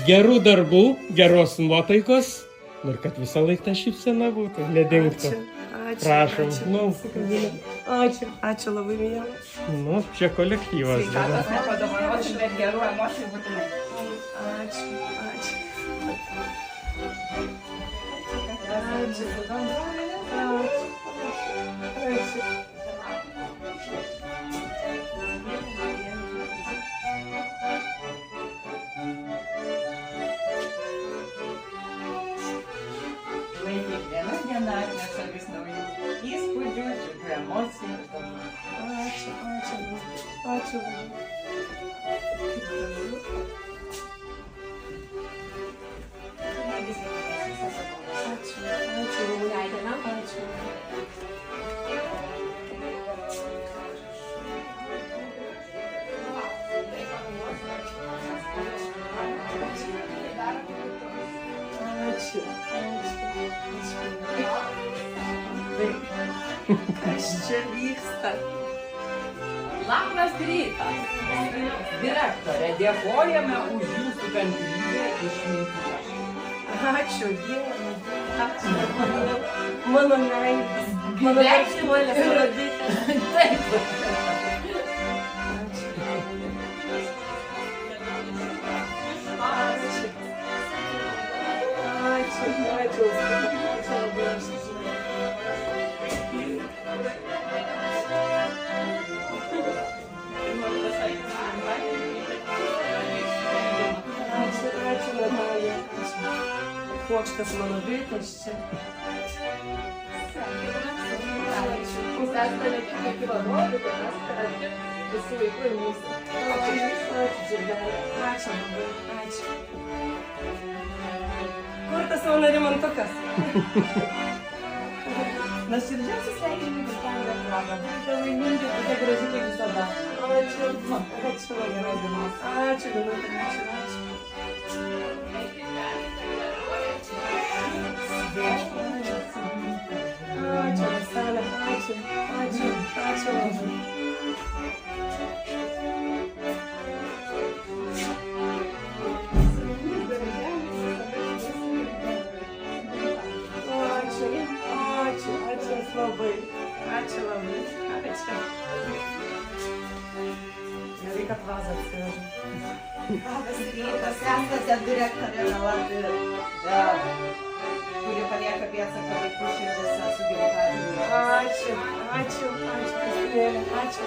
gerų darbų, geros nuotaikos. Ir kad visą laiką ta šypsena būtų, nedingtų. Ačiū. Prašom. Ačiū. Nu. Ačiū. Ačiū labai mielas. Nu, čia kolektyvas. Sveikatos nepadovanosim, bet gerų emocijų būtinai. Ačiū. Ačiū. Lai kiekviena diena atneša vis naujų įspūdžių, džiugių emocijų. Ačiū. Ačiū. Kas čia vyksta? Labas rytas. Direktorė, dėkojame už jūsų kantrybę išmintį. Ačiū Dievui. Ačiū. Mano meilės. Mano veršuolės rodiklis. Taip. Puokštas mano bitės čia. Jūs esate ne tik vaikų vadovai, bet esate visų vaikų ir mūsų. Ačiū labai. Ačiū. Kur tas mano rimantukas? Nuoširdžiausius sveikinimus kelia proga. Būkite laimingi, tokia graži kaip visada. Ačiū. Ačiū geros dienos. Ačiū, Vinutė. Ačiū. Ačiū, Rosalė. Ačiū labai. Ačiū labai. Gerai, kad vazą atsivežė. Labas rytas, esate direktorė Melati, kuri palieka pėdsaką vaikų širdėse su gimtadieniu. Ačiū, Kristinėlė, ačiū.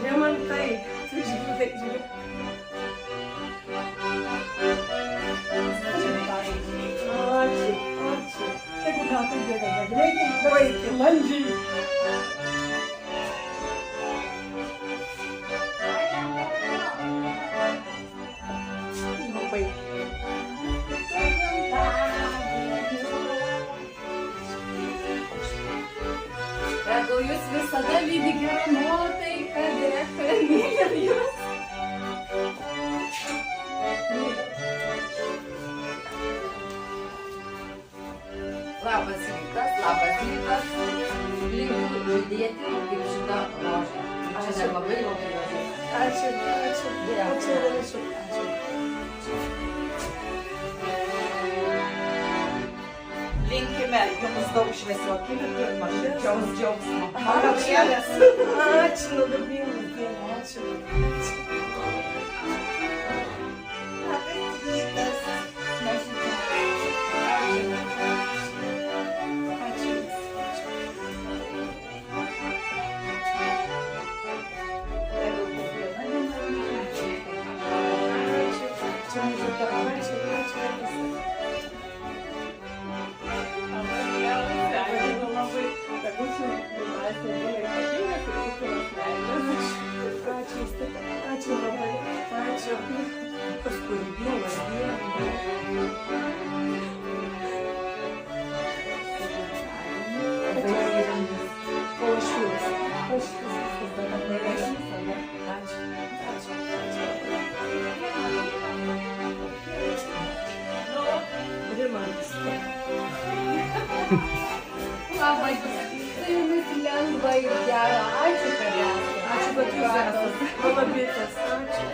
Rimantai, tu žiūrėk. Ačiū. Taip, gal tai gerai, reikia baigti, landžiai. Tegul jūs visada lydi gerą nuotaiką, direktorė myli jūs. Labas rytas. Linkiu žydėti kaip šita rožė. Čia nelabai labai rožė. Ačiū. Linkime jums daug šviesių akimirkų ir nuoširdžiaus džiaugsmo. Gabrielės. Ačiū, garbingai dieną, ačiū. Labas rytas. Ačiū labai. Ačiū. Kas kūrybingas Labai su jumis lengva ir gera. Ačiū, kad esate. Ačiū, kad jūs esate. Mano bitės. Ačiū.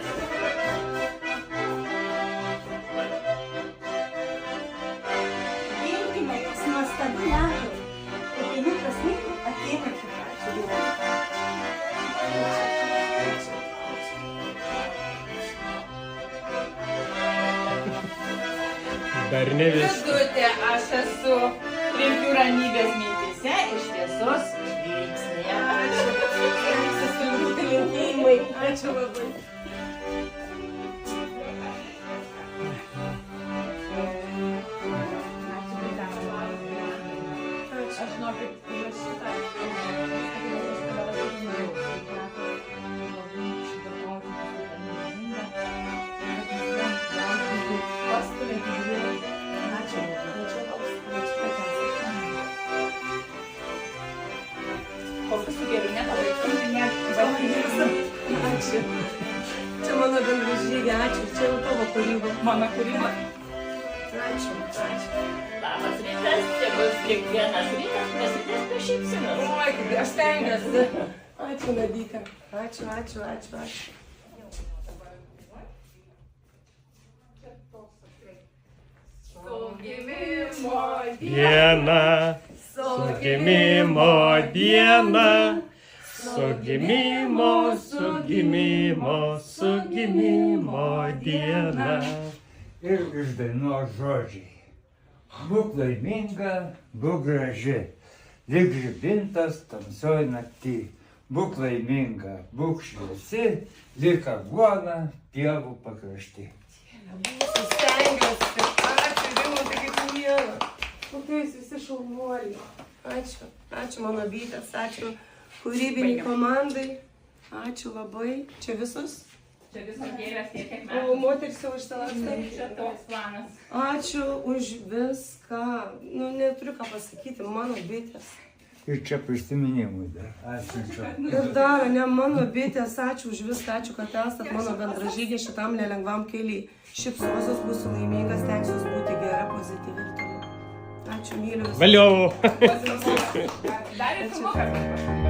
Dar ne viskas. Vidutė, aš esu linkiu ramybės mintyse iš tiesos žvilgsnėje. Ačiū labai. Aš noriu šitą. Kokius su geriu nepalaikom. Ačiū. Čia mano bendražygė, ačiū. Čia jau tavo kūryba. Mano kūryba. Ačiū. Ačiū. Labas rytas, čia bus kiekvienas rytas, prasidės be šypsenos. Oi, kaip aš stengiuosi. Ačiū, Nadyka. Ačiū. Su gimimo Diena, su gimimo diena, su gimimo diena. Ir iš dainos žodžiai. Būk laiminga, būk graži, lyg žibintas tamsioj naktį. Būk laiminga, būk šviesi, lyg aguona pievų pakrašty. Stengiuosi. Ačiū, Rimantai, kaip miela. Kokie jūs visi šaunuoliai. Ačiū. Ačiū mano bytės, ačiū kūrybiniai komandai. Ačiū labai. Čia visus? Čia visos gėlės tiek O metų. moteris jau išsilakstai. Čia toks planas. Ačiū už viską. Nu, neturiu ką pasakyti, mano bitės. Ir čia prisiminimui dar. Ačiū čia. Ir dar, ne mano bitės, ačiū už viską, ačiū, kad esat mano bendražygė šitam nelengvam keliui. Šipsosios, būsiu laimingas, stengsiuosi būti gera, pozityvi ir toliau. Ačiū, myliu visą. Valio. Dar ir filmukas.